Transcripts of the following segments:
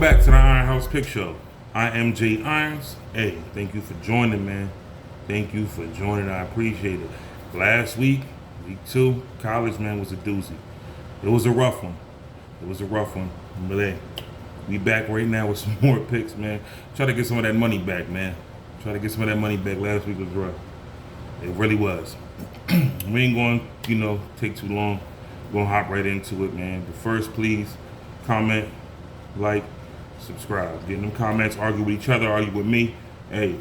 back to the Iron House Pick Show. I am Jay Irons. Hey, thank you for joining, man. Thank you for joining. I appreciate it. Last week, week 2, college, man, was a doozy. It was a rough one. But hey, we back right now with some more picks, man. Try to get some of that money back, man. Last week was rough. It really was. We ain't going, take too long. We're going to hop right into it, man. But first, please, comment, like, subscribe. Getting them comments, argue with each other, argue with me. Hey,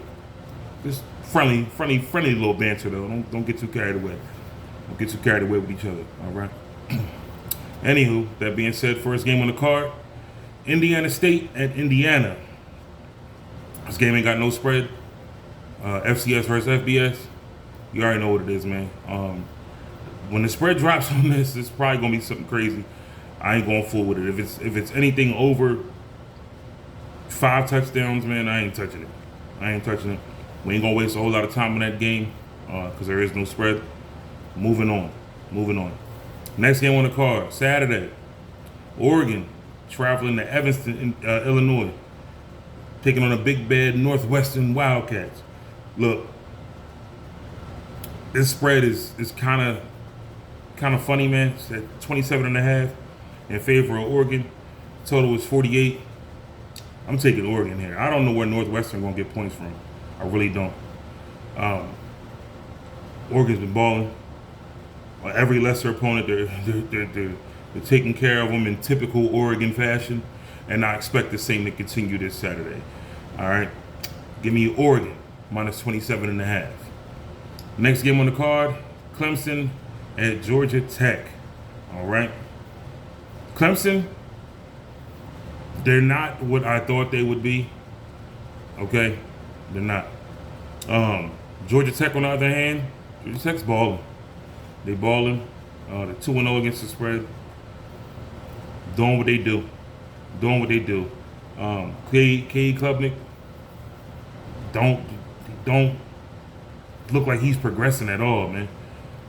just friendly little banter, though. Don't get too carried away. Don't get too carried away with each other, all right? Anywho, that being said, first game on the card, Indiana State at Indiana. This game ain't got no spread. FCS versus FBS. You already know what it is, man. When the spread drops on this, it's probably gonna be something crazy. I ain't going full with it. If it's anything over 5 touchdowns, man, I ain't touching it. We ain't gonna waste a whole lot of time on that game because there is no spread. Moving on. Next game on the card, Saturday. Oregon traveling to Evanston, Illinois, taking on a big bad Northwestern Wildcats. Look, this spread is kind of funny, man. It's at 27.5 in favor of Oregon. Total is 48. I'm taking Oregon here. I don't know where Northwestern gonna get points from. I really don't. Oregon's been balling. Every lesser opponent, they're taking care of them in typical Oregon fashion, and I expect the same to continue this Saturday. All right, give me Oregon minus 27.5. Next game on the card, Clemson at Georgia Tech. All right, Clemson, they're not what I thought they would be. Okay, they're not. Georgia Tech, on the other hand, Georgia Tech's balling. They balling. They're 2-0 against the spread. Doing what they do. K. Klubnik don't look like he's progressing at all, man.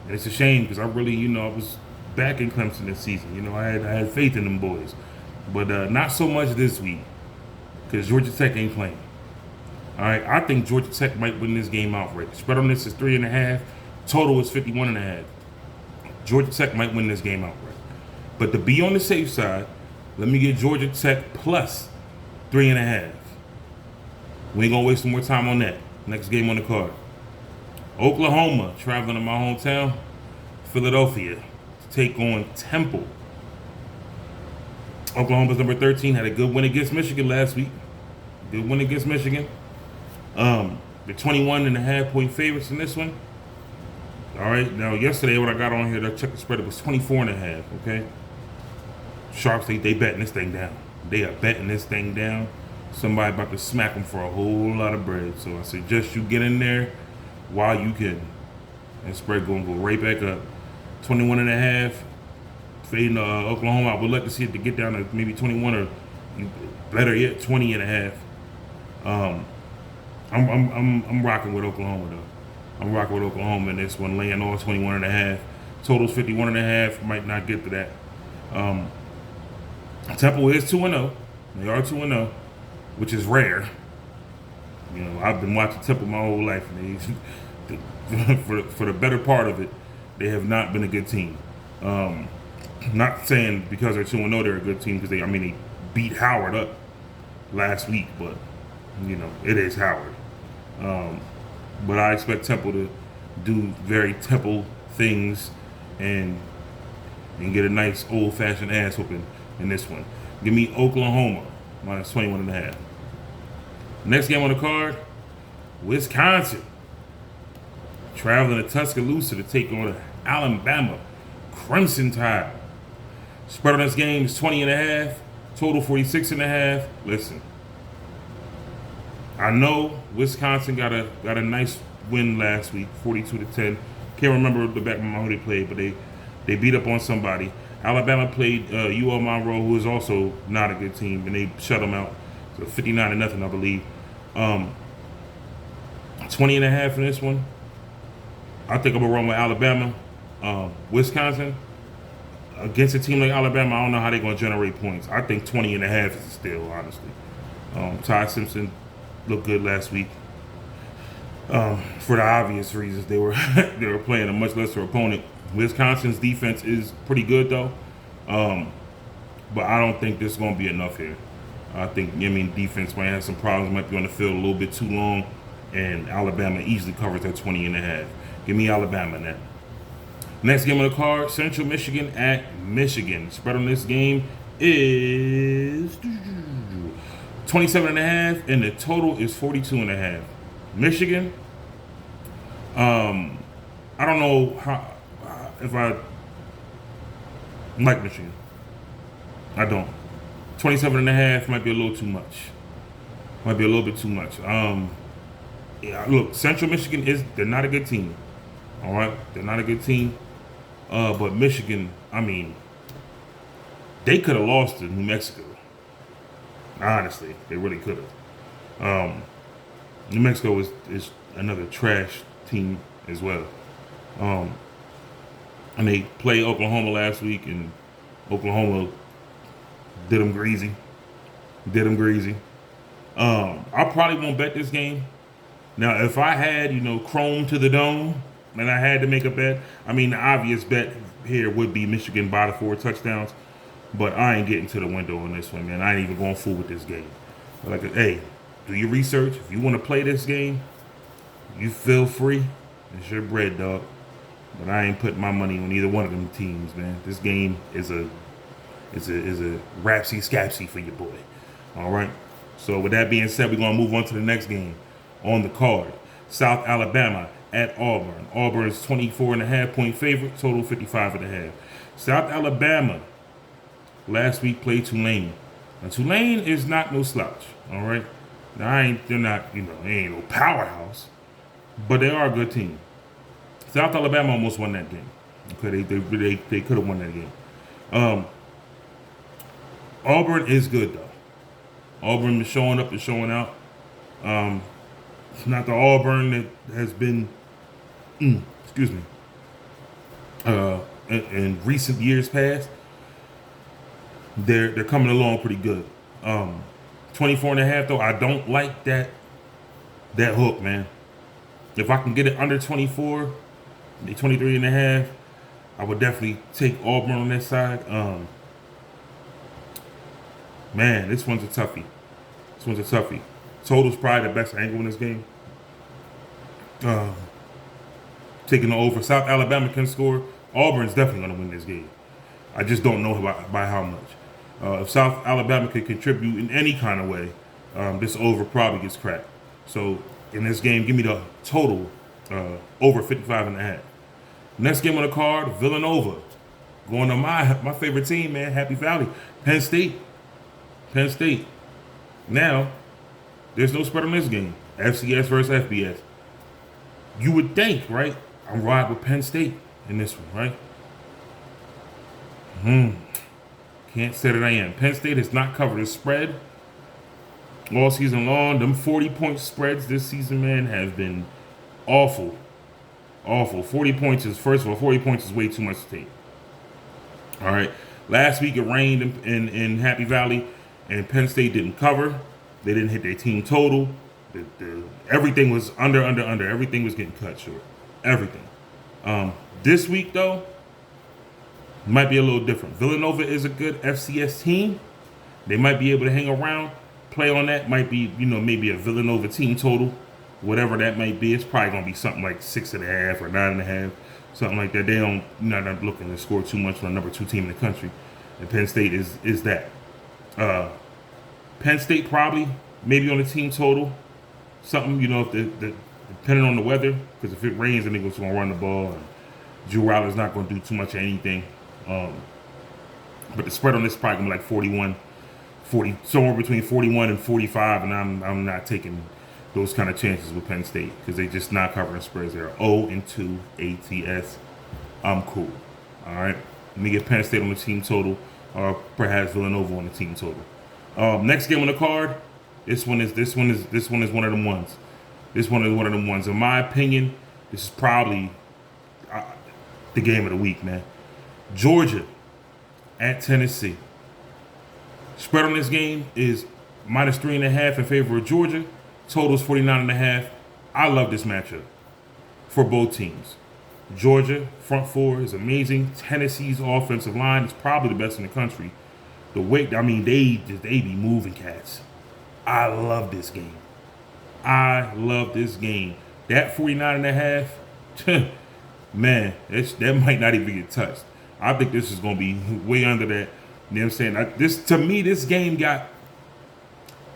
And it's a shame because I really, I was back in Clemson this season. I had faith in them boys. But not so much this week because Georgia Tech ain't playing. All right, I think Georgia Tech might win this game outright. The spread on this is 3.5. Total is 51.5. Georgia Tech might win this game outright. But to be on the safe side, let me get Georgia Tech plus 3.5. We ain't gonna waste some more time on that. Next game on the card. Oklahoma traveling to my hometown, Philadelphia, to take on Temple. Oklahoma's number 13, had a good win against Michigan last week. They're 21.5 point favorites in this one. All right, now yesterday when I got on here, I checked the spread, it was 24.5, okay? Sharps, they betting this thing down. They are betting this thing down. Somebody about to smack them for a whole lot of bread. So I suggest you get in there while you can. And spread going to go right back up. 21.5. Fading Oklahoma, I would like to see it to get down to maybe 21 or better yet, 20.5. I'm rocking with Oklahoma though. I'm rocking with Oklahoma in this one, laying all 21.5. Total's 51.5. Might not get to that. Temple is 2-0. They are 2-0, which is rare. I've been watching Temple my whole life, and for the better part of it, they have not been a good team. Not saying because they're 2-0 they're a good team, because they beat Howard up last week, but it is Howard. But I expect Temple to do very Temple things and get a nice old-fashioned ass whooping in this one. Give me Oklahoma minus 21.5. Next game on the card, Wisconsin traveling to Tuscaloosa to take on Alabama Crimson Tide. Spread on this game is 20.5. Total 46.5. Listen, I know Wisconsin got a nice win last week, 42-10. Can't remember the back of my who they played, but they beat up on somebody. Alabama played UL Monroe, who is also not a good team, and they shut them out. So 59-0, I believe. 20.5 in this one. I think I'm gonna run with Alabama. Wisconsin, against a team like Alabama, I don't know how they're going to generate points. I think 20.5 is a steal, honestly. Ty Simpson looked good last week. For the obvious reasons, they were they were playing a much lesser opponent. Wisconsin's defense is pretty good though, but I don't think this is going to be enough here. Defense might have some problems, might be on the field a little bit too long, and Alabama easily covers that 20.5. Give me Alabama now. Next game on the card, Central Michigan at Michigan. Spread on this game is 27.5, and the total is 42.5. Michigan, I don't know if I like Michigan. I don't. 27.5 might be a little too much. Might be a little bit too much. Look, Central Michigan they're not a good team. All right, they're not a good team. But Michigan, they could have lost to New Mexico. Honestly, they really could have. New Mexico is another trash team as well. And they played Oklahoma last week, and Oklahoma did them greasy. I probably won't bet this game. Now, if I had, Chrome to the dome, and I had to make a bet, the obvious bet here would be Michigan by the 4 touchdowns. But I ain't getting to the window on this one, man. I ain't even going full with this game. But hey, do your research. If you want to play this game, you feel free. It's your bread, dog. But I ain't putting my money on either one of them teams, man. This game is a rapsy scapsy for your boy. All right. So with that being said, we're gonna move on to the next game on the card. South Alabama at Auburn. Auburn is 24.5-point favorite. Total 55.5. South Alabama last week played Tulane. Now Tulane is not no slouch. All right. Now they're not, they ain't no powerhouse, but they are a good team. South Alabama almost won that game. Okay, they could have won that game. Auburn is good though. Auburn is showing up and showing out. It's not the Auburn that has been, in recent years past. They're coming along pretty good. 24.5 though, I don't like that hook, man. If I can get it under 24, 23.5, I would definitely take Auburn on that side. Man, this one's a toughie. Total's probably the best angle in this game. Taking the over. South Alabama can score. Auburn's definitely going to win this game. I just don't know by how much. If South Alabama can contribute in any kind of way, this over probably gets cracked. So in this game, give me the total over 55.5. Next game on the card, Villanova. Going to my favorite team, man, Happy Valley. Penn State. Now, there's no spread on this game. FCS versus FBS. You would think, right? I'm riding with Penn State in this one, right? Can't say that I am. Penn State has not covered a spread all season long. Them 40-point spreads this season, man, have been awful. 40 points is way too much to take. All right. Last week it rained in Happy Valley, and Penn State didn't cover. They didn't hit their team total. Everything was under. Everything was getting cut short. Everything. This week, though, might be a little different. Villanova is a good FCS team. They might be able to hang around. Play on that might be, maybe a Villanova team total. Whatever that might be. It's probably going to be something like 6.5 or 9.5. Something like that. They're not looking to score too much for a number 2 team in the country. And Penn State is that. Penn State probably, maybe on the team total. Something, if depending on the weather. Because if it rains, then they're going to run the ball. And Drew Riley's not going to do too much of anything. But the spread on this is probably going to be like 40, somewhere between 41 and 45. And I'm not taking those kind of chances with Penn State because they just not covering spreads. They're 0-2 ATS. I'm cool. All right. Let me get Penn State on the team total, or perhaps Villanova on the team total. Next game on the card. This one is one of them ones. This one is one of them ones. In my opinion, this is probably the game of the week, man. Georgia at Tennessee. Spread on this game is minus 3.5 in favor of Georgia. Totals 49.5. I love this matchup for both teams. Georgia front four is amazing. Tennessee's offensive line is probably the best in the country. The way, I mean, they be moving cats. I love this game. I love this game. That 49.5, man, that might not even get touched. I think this is going to be way under that. You know what I'm saying? To me, this game got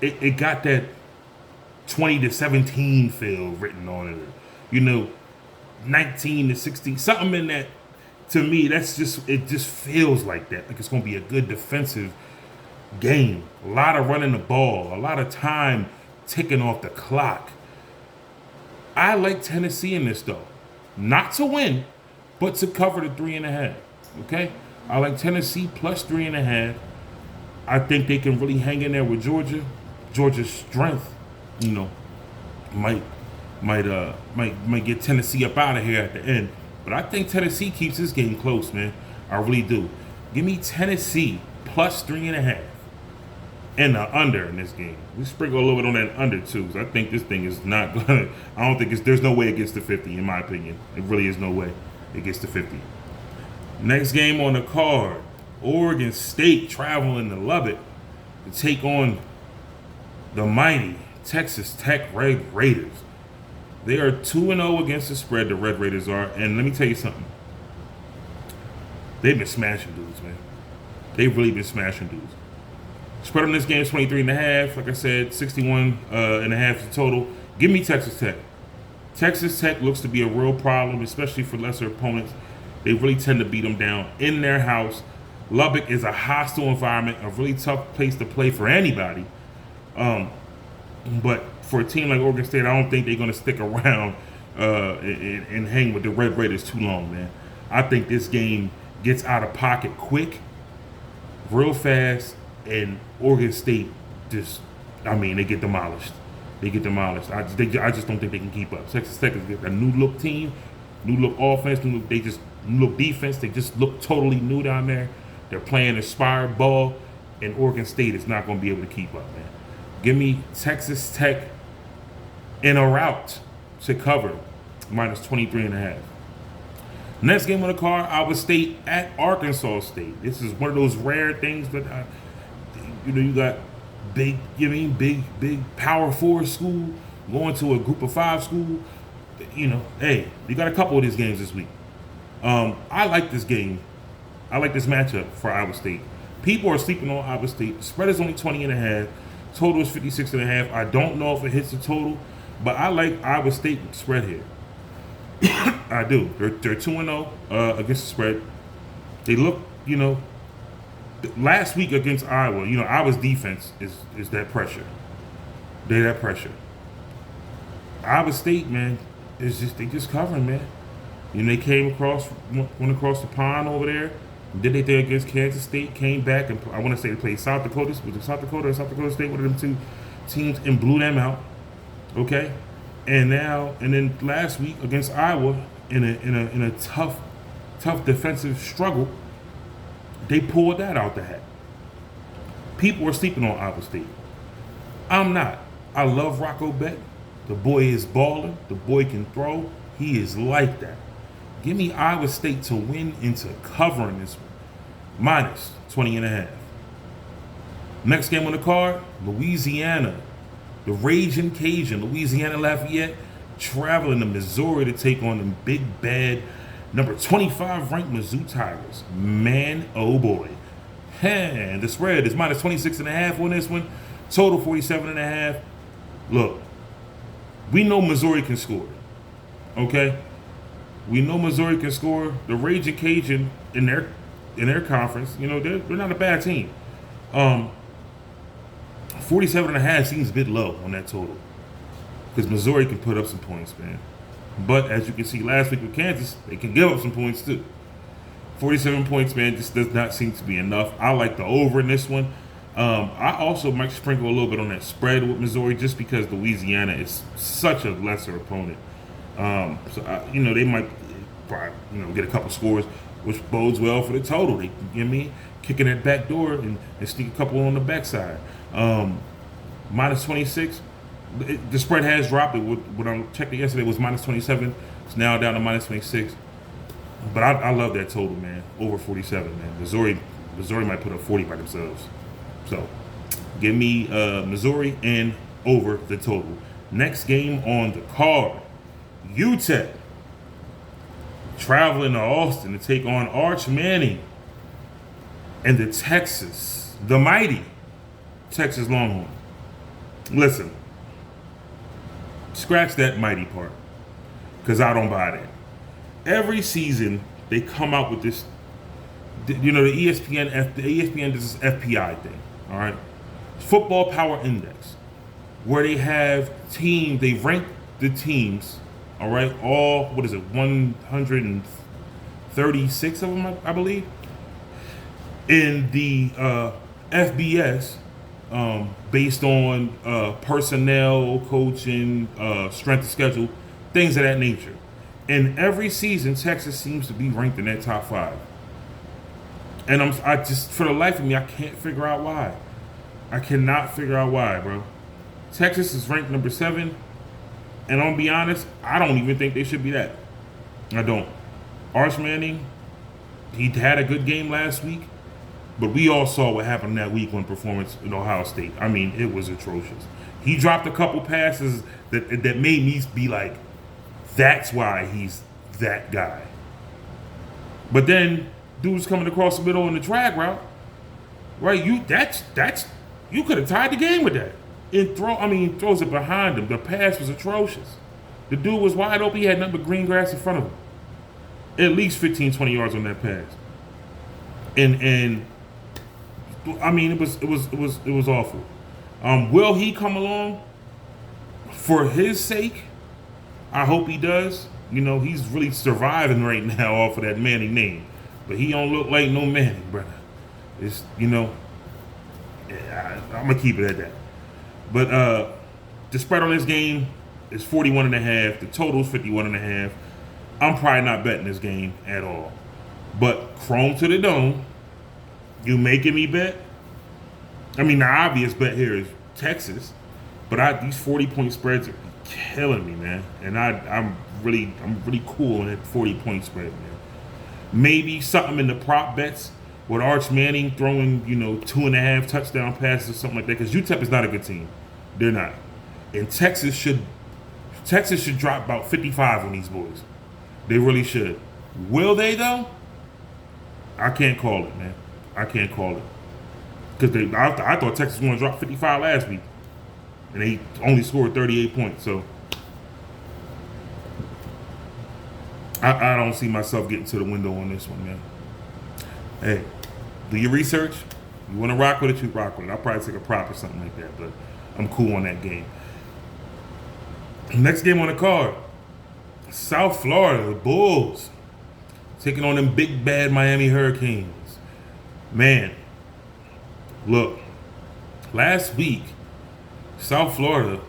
it got that 20-17 feel written on it. You know, 19-16, something in that. To me, it just feels like that. Like it's going to be a good defensive game. A lot of running the ball, a lot of time ticking off the clock. I like Tennessee in this though. Not to win, but to cover the 3.5. Okay? I like Tennessee plus 3.5. I think they can really hang in there with Georgia. Georgia's strength, you know, might get Tennessee up out of here at the end. But I think Tennessee keeps this game close, man. I really do. Give me Tennessee plus 3.5 and the under in this game. We sprinkle a little bit on that under too, because I think this thing is not gonna. I don't think there's no way it gets to 50 in my opinion. It really is no way it gets to 50. Next game on the card, Oregon State traveling to Lubbock to take on the mighty Texas Tech Red Raiders. They are 2-0 against the spread, the Red Raiders are. And let me tell you something. They've been smashing dudes, man. They've really been smashing dudes. Spread on this game is 23.5. Like I said, 61.5 total. Give me Texas Tech. Texas Tech looks to be a real problem, especially for lesser opponents. They really tend to beat them down in their house. Lubbock is a hostile environment, a really tough place to play for anybody. But for a team like Oregon State, I don't think they're going to stick around and hang with the Red Raiders too long, man. I think this game gets out of pocket quick, real fast, and Oregon State they get demolished. They get demolished. I just don't think they can keep up. Texas Tech is a new look team, new look offense, new look defense. They just look totally new down there. They're playing inspired ball, and Oregon State is not going to be able to keep up, man. Give me Texas Tech in a route to cover minus 23.5. Next game on the card, Iowa State at Arkansas State. This is one of those rare things that you got big power four school going to a group of 5 school. Hey, you got a couple of these games this week. I like this game. I like this matchup for Iowa State. People are sleeping on Iowa State. The spread is only 20.5. Total is 56.5. I don't know if it hits the total, but I like Iowa State with the spread here. I do. They're 2-0 against the spread. They look, last week against Iowa, Iowa's defense is that pressure. They're that pressure. Iowa State, man, they just covering, man. They went across the pond over there, did they thing against Kansas State, came back, and I want to say they played South Dakota. Was it South Dakota or South Dakota State? One of them two teams, and blew them out. Okay, and then last week against Iowa in a tough defensive struggle, they pulled that out the hat. People are sleeping on Iowa State. I'm not. I love Rocco Beck. The boy is balling. The boy can throw. He is like that. Give me Iowa State to win into covering this one. Minus 20.5. Next game on the card, Louisiana. The Raging Cajun, Louisiana Lafayette, traveling to Missouri to take on the big bad number 25 ranked Mizzou Tigers. Man, oh boy. And the spread is minus 26.5 on this one. Total 47.5. Look, we know Missouri can score. Okay? We know Missouri can score. The Raging Cajun in their conference, they're not a bad team. 47.5 seems a bit low on that total because Missouri can put up some points, man. But as you can see last week with Kansas, they can give up some points too. 47 points, man, just does not seem to be enough. I like the over in this one. I also might sprinkle a little bit on that spread with Missouri just because Louisiana is such a lesser opponent. So they might probably get a couple scores, which bodes well for the total. They, you know what I mean, kicking that back door and sneak a couple on the backside. Minus 26. The spread has dropped. When I checked it yesterday, it was minus 27. It's now down to minus 26. But I love that total, man. Over 47, man. Missouri might put up 40 by themselves. So, give me Missouri and over the total. Next game on the card, UTEP traveling to Austin to take on Arch Manning and the mighty Texas Longhorn. Listen, scratch that mighty part, because I don't buy that. Every season they come out with this, you know, the ESPN does this FPI thing, all right? Football Power Index, where they have they rank the teams, all right, 136 of them, I believe, in the FBS, based on personnel, coaching, strength of schedule, things of that nature. And every season, Texas seems to be ranked in that top 5. And I just, for the life of me, I can't figure out why. I cannot figure out why, bro. Texas is ranked number 7, and I'll be honest, I don't even think they should be that. I don't. Arch Manning, he had a good game last week, but we all saw what happened that week one performance in Ohio State. I mean, it was atrocious. He dropped a couple passes that made me be like, that's why he's that guy. But then dude's coming across the middle in the drag route, right? You could have tied the game with that. Throws it behind him. The pass was atrocious. The dude was wide open. He had nothing but green grass in front of him. At least 15, 20 yards on that pass. And I mean, it was awful. Will he come along? For his sake, I hope he does. You know, he's really surviving right now off of that Manning name. But he don't look like no Manning, brother. It's, you know, I'm going to keep it at that. But the spread on this game is 41.5. The total is 51.5. I'm probably not betting this game at all. But Chrome to the dome, you making me bet? I mean, the obvious bet here is Texas. But these 40-point spreads are killing me, man. And I'm really cool on that 40-point spread, man. Maybe something in the prop bets with Arch Manning throwing, 2.5 touchdown passes or something like that. Because UTEP is not a good team. They're not. And Texas should drop about 55 on these boys. They really should. Will they, though? I can't call it, man. I can't call it. Because I thought Texas was going to drop 55 last week. And they only scored 38 points. So I don't see myself getting to the window on this one, man. Hey, do your research. You want to rock with it, you rock with it. I'll probably take a prop or something like that, but I'm cool on that game. Next game on the card, South Florida, the Bulls, taking on them big, bad Miami Hurricanes. Man, look, last week, South Florida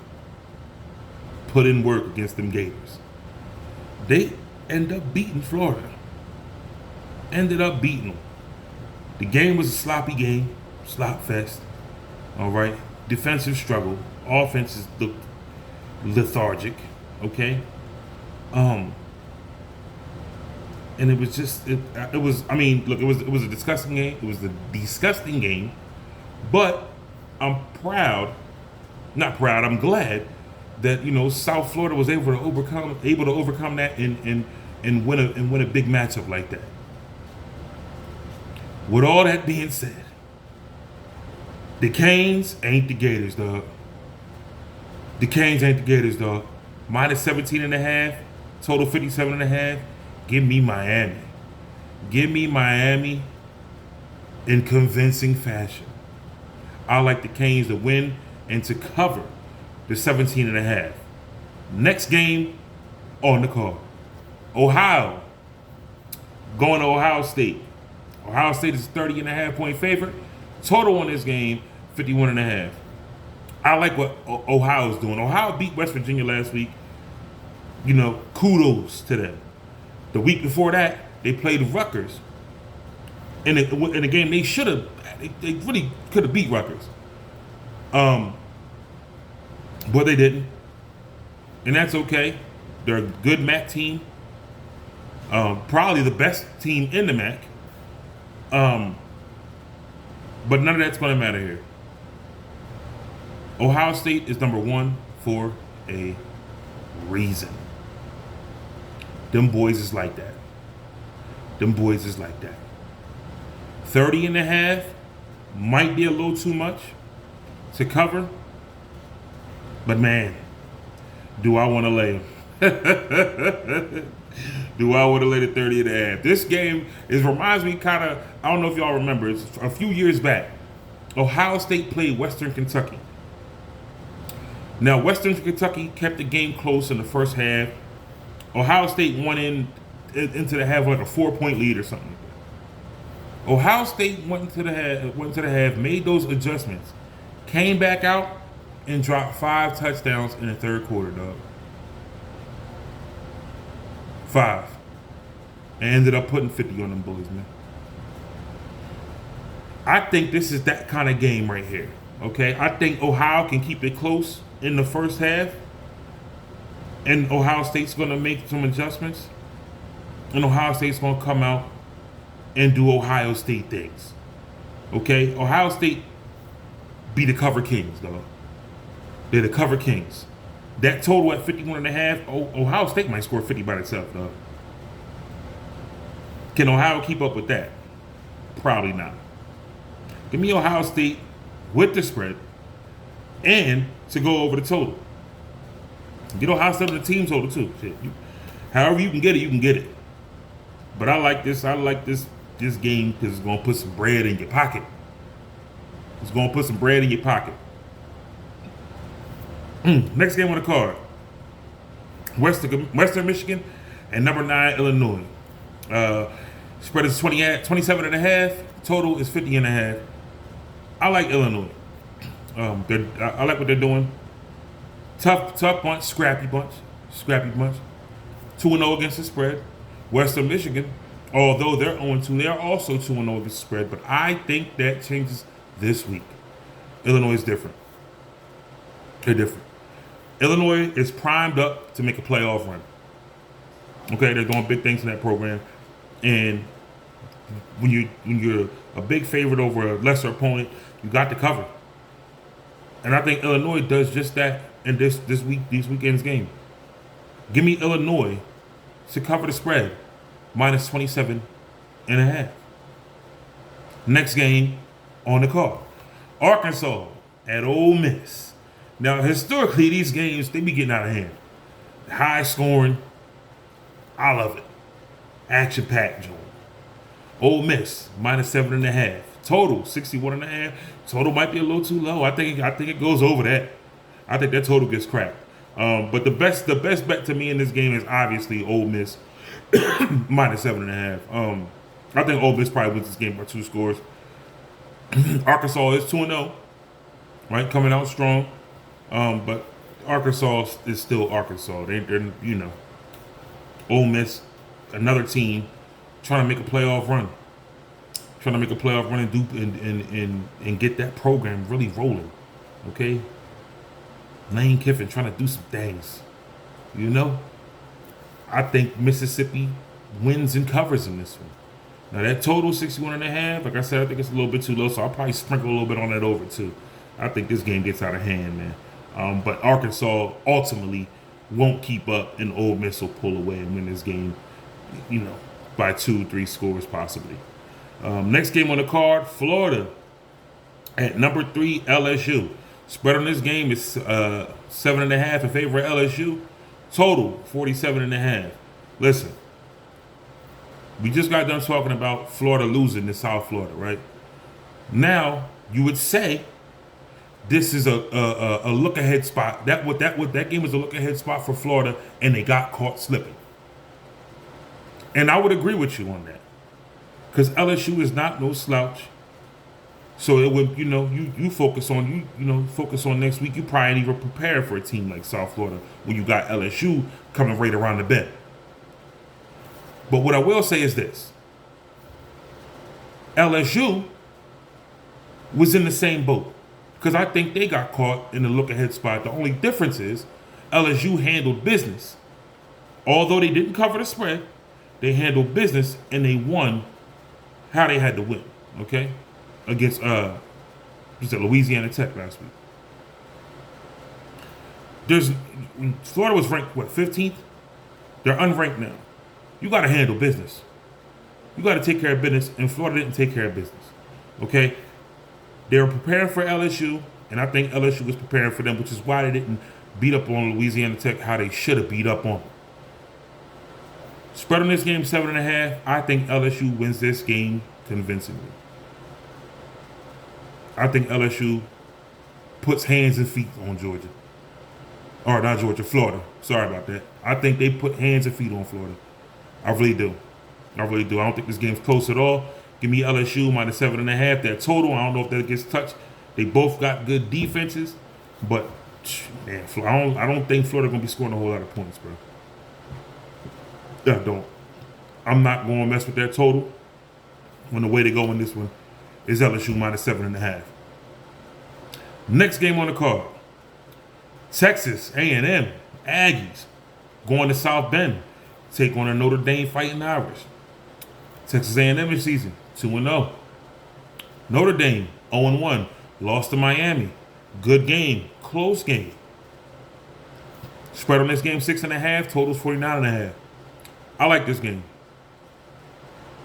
put in work against them Gators. They ended up beating Florida. The game was a sloppy game, slop fest. All right, defensive struggle, offenses looked lethargic. Okay, and it was just it was. I mean, look, it was a disgusting game. It was a disgusting game, but I'm proud. Not proud. I'm glad that South Florida was able to overcome that and win a big matchup like that. With all that being said, the Canes ain't the Gators, dog. The Canes ain't the Gators, dog. Minus 17.5, total 57.5. Give me Miami. Give me Miami in convincing fashion. I like the Canes to win and to cover the 17.5. Next game on the card. Ohio. Going to Ohio State. Ohio State is 30.5 point favorite. Total on this game, 51.5. I like what Ohio's doing. Ohio beat West Virginia last week. Kudos to them. The week before that, They played Rutgers in a game they should have. They really could have beat Rutgers. But they didn't, and that's okay. They're a good MAC team. Probably the best team in the MAC. But none of that's going to matter here. Ohio State is number 1 for a reason. Them boys is like that. 30.5 might be a little too much to cover. But man, do I want to lay them? Do I want to lay the 30.5? This game reminds me kind of, I don't know if y'all remember, it's a few years back. Ohio State played Western Kentucky. Now, Western Kentucky kept the game close in the first half. Ohio State went into the half like a 4-point lead or something. Ohio State went to the half, made those adjustments, came back out, and dropped 5 touchdowns in the third quarter, dog. 5. And ended up putting 50 on them boys, man. I think this is that kind of game right here, okay? I think Ohio can keep it close in the first half, and Ohio State's going to make some adjustments, and Ohio State's going to come out and do Ohio State things, okay? Ohio State be the cover kings, dog. They're the cover kings. That total at 51.5, Ohio State might score 50 by itself, though. Can Ohio keep up with that? Probably not. Give me Ohio State with the spread and to go over the total. Get Ohio State on the team total, too. Shit, however you can get it, you can get it. But I like this game because it's going to put some bread in your pocket. It's going to put some bread in your pocket. Next game on the card. Western Michigan and number 9 Illinois. Spread is 27.5. Total is 50.5. I like Illinois. I like what they're doing. Tough bunch, scrappy bunch. 2-0 against the spread. Western Michigan, although they're 0-2, they are also 2-0 against the spread. But I think that changes this week. Illinois is different. They're different. Illinois is primed up to make a playoff run. Okay, they're doing big things in that program. And when you're a big favorite over a lesser opponent, you got to cover. And I think Illinois does just that in this weekend's game. Give me Illinois to cover the spread, minus 27.5. Next game on the card. Arkansas at Ole Miss. Now, historically, these games, they be getting out of hand. High scoring. I love it. Action-packed, Joe. Ole Miss, minus 7.5. Total, 61.5. Total might be a little too low. I think it goes over that. I think that total gets cracked. But the best bet to me in this game is obviously Ole Miss, minus 7.5. I think Ole Miss probably wins this game by 2 scores. Arkansas is 2-0, right? Coming out strong. But Arkansas is still Arkansas. They're Ole Miss, another team trying to make a playoff run. And get that program really rolling. Okay? Lane Kiffin trying to do some things. I think Mississippi wins and covers in this one. Now that total 61.5, like I said, I think it's a little bit too low, so I'll probably sprinkle a little bit on that over too. I think this game gets out of hand, man. But Arkansas ultimately won't keep up, and Ole Miss will pull away and win this game, by 2-3 scores possibly. Next game on the card, Florida at number 3 LSU. Spread on this game is 7.5 in favor of LSU. Total 47.5. Listen, we just got done talking about Florida losing to South Florida, right? Now you would say this is a look ahead spot. That game was a look ahead spot for Florida, and they got caught slipping. And I would agree with you on that, because LSU is not no slouch. So it would, you focus on focus on next week. You probably ain't even prepared for a team like South Florida when you got LSU coming right around the bend. But what I will say is this. LSU was in the same boat because I think they got caught in the look-ahead spot. The only difference is LSU handled business. Although they didn't cover the spread, they handled business and they won how they had to win, okay? Against Louisiana Tech last week. Florida was ranked, 15th? They're unranked now. You got to handle business. You got to take care of business, and Florida didn't take care of business, okay? They were preparing for LSU, and I think LSU was preparing for them, which is why they didn't beat up on Louisiana Tech how they should have beat up on them. Spread on this game, 7.5. I think LSU wins this game convincingly. I think LSU puts hands and feet on Georgia. Or not Georgia, Florida. Sorry about that. I think they put hands and feet on Florida. I really do. I really do. I don't think this game's close at all. Give me LSU minus 7.5. That total, I don't know if that gets touched. They both got good defenses, but man, I don't think Florida gonna be scoring a whole lot of points, bro. I don't. I'm not going to mess with that total. When the way to go in this one is LSU minus 7.5. Next game on the card. Texas A&M Aggies going to South Bend, take on a Notre Dame Fighting Irish. Texas A&M this season 2-0. Notre Dame 0-1, lost to Miami. Good game, close game. Spread on this game 6.5, totals 49.5. I like this game.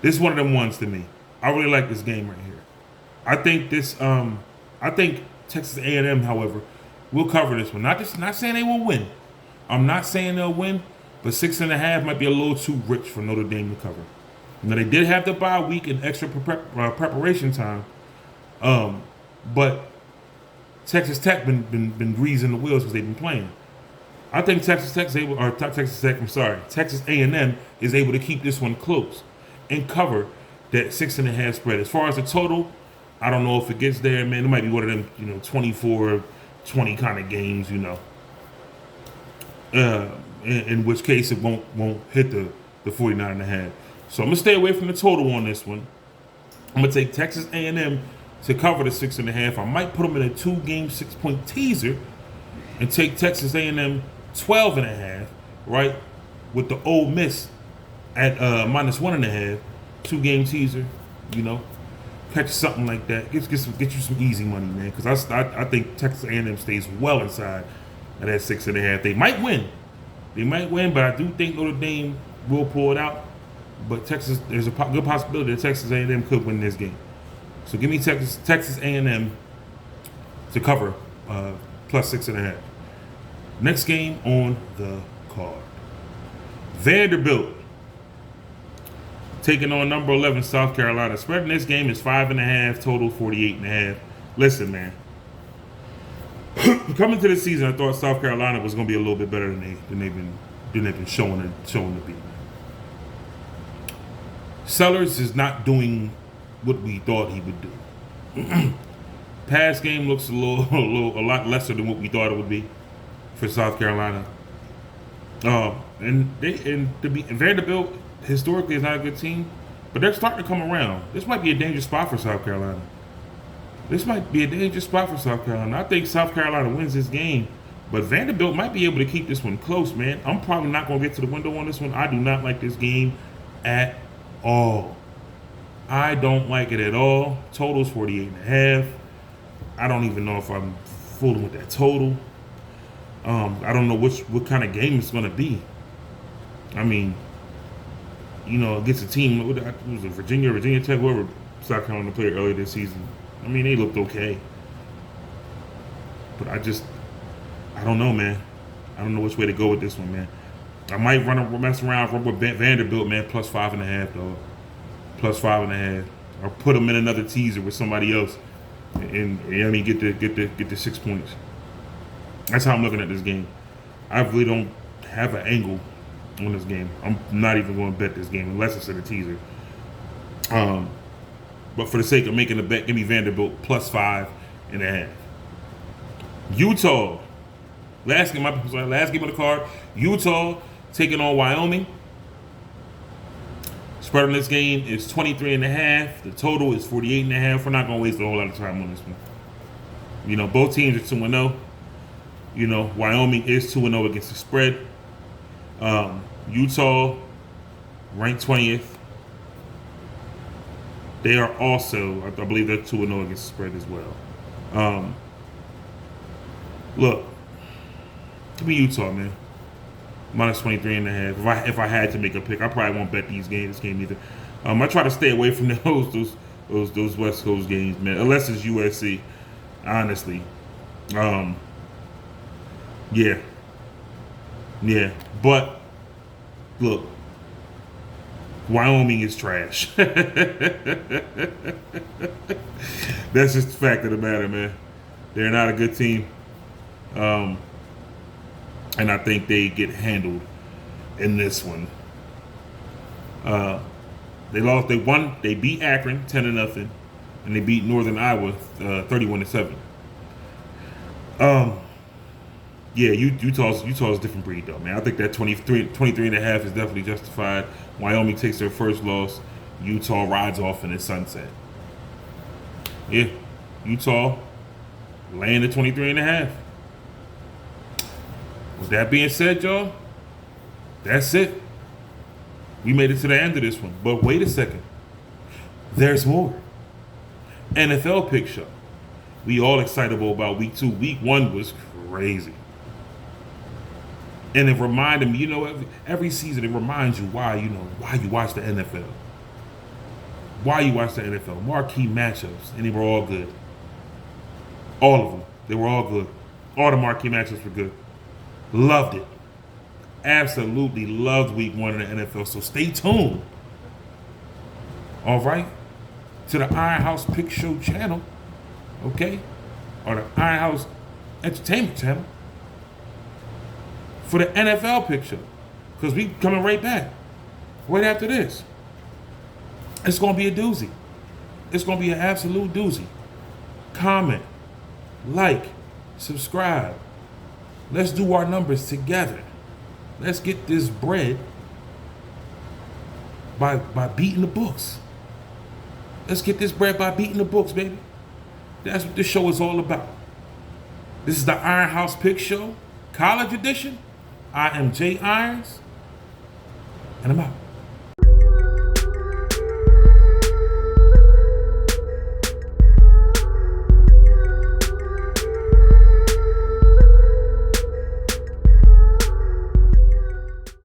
This is one of them ones to me. I really like this game right here. I think this. I think Texas A&M, however, will cover this one. Not saying they will win. I'm not saying they'll win, but 6.5 might be a little too rich for Notre Dame to cover. Now they did have the bye week and extra preparation time, but Texas Tech been greasing the wheels because they've been playing. I think Texas A&M is able to keep this one close and cover that 6.5 spread. As far as the total, I don't know if it gets there, man. It might be one of them, 24-20 kind of games, in which case it won't hit the 49.5. So I'm gonna stay away from the total on this one. I'm gonna take Texas A&M to cover the 6.5. I might put them in a 2-game 6-point teaser and take Texas A&M 12.5, right, with the Ole Miss at minus 1.5, 2-game teaser, catch something like that. Get you some easy money, man, because I think Texas A&M stays well inside of that 6.5. They might win, but I do think Notre Dame will pull it out. But Texas, there's a good possibility that Texas A&M could win this game. So give me Texas A&M to cover plus 6.5. Next game on the card. Vanderbilt taking on number 11 South Carolina. Spread in this game is 5.5, total 48.5. Listen, man. Coming to the season, I thought South Carolina was going to be a little bit better than they've been showing to be. Sellers is not doing what we thought he would do. Pass game looks a lot lesser than what we thought it would be for South Carolina. And Vanderbilt historically is not a good team, but they're starting to come around. This might be a dangerous spot for South Carolina. I think South Carolina wins this game, but Vanderbilt might be able to keep this one close, man. I'm probably not going to get to the window on this one. I do not like this game at all. I don't like it at all. Total's 48.5. I don't even know if I'm fooling with that total. I don't know what kind of game it's going to be. I mean, against a team, what was it, Virginia Tech, whoever South Carolina played earlier this season. I mean, they looked okay. But I don't know, man. I don't know which way to go with this one, man. I might run with Vanderbilt, man, plus 5.5, though. Plus 5.5. Or put them in another teaser with somebody else, and get the 6 points. That's how I'm looking at this game. I really don't have an angle on this game. I'm not even going to bet this game unless it's in a teaser. But for the sake of making a bet, give me Vanderbilt plus 5.5. Utah. Last game on the card. Utah taking on Wyoming. Spread on this game is 23.5. The total is 48.5. We're not going to waste a whole lot of time on this one. You know, both teams are 2-0. You know, Wyoming is 2-0 against the spread. Utah, ranked 20th. They are also, I believe they're 2-0 against the spread as well. Look, give me Utah, man. Minus 23.5. If I had to make a pick, I probably won't bet this game either. I try to stay away from those West Coast games, man. Unless it's USC, honestly. Yeah. But look, Wyoming is trash. That's just the fact of the matter, man. They're not a good team. And I think they get handled in this one. They beat Akron 10-0, and they beat Northern Iowa 31-7. Yeah, Utah's a different breed though, man. I think that 23.5 is definitely justified. Wyoming takes their first loss. Utah rides off in the sunset. Yeah, Utah laying at 23.5. With that being said, y'all, that's it. We made it to the end of this one. But wait a second. There's more. NFL pick show. We all excitable about week 2. Week 1 was crazy. And it reminded me, you know, every season it reminds you why you watch the NFL. Why you watch the NFL. Marquee matchups. And they were all good. All of them. They were all good. All the marquee matchups were good. Loved it. Absolutely loved week 1 in the NFL. So stay tuned. All right. To the Iron House Pick Show channel. Okay. Or the Iron House Entertainment channel. For the NFL Pick Show. Because we coming right back. Right after this. It's going to be a doozy. It's going to be an absolute doozy. Comment. Like. Subscribe. Let's do our numbers together. Let's get this bread by beating the books. Let's get this bread by beating the books, baby. That's what this show is all about. This is the Iron House Pick Show, College Edition. I am Jay Irons, and I'm out.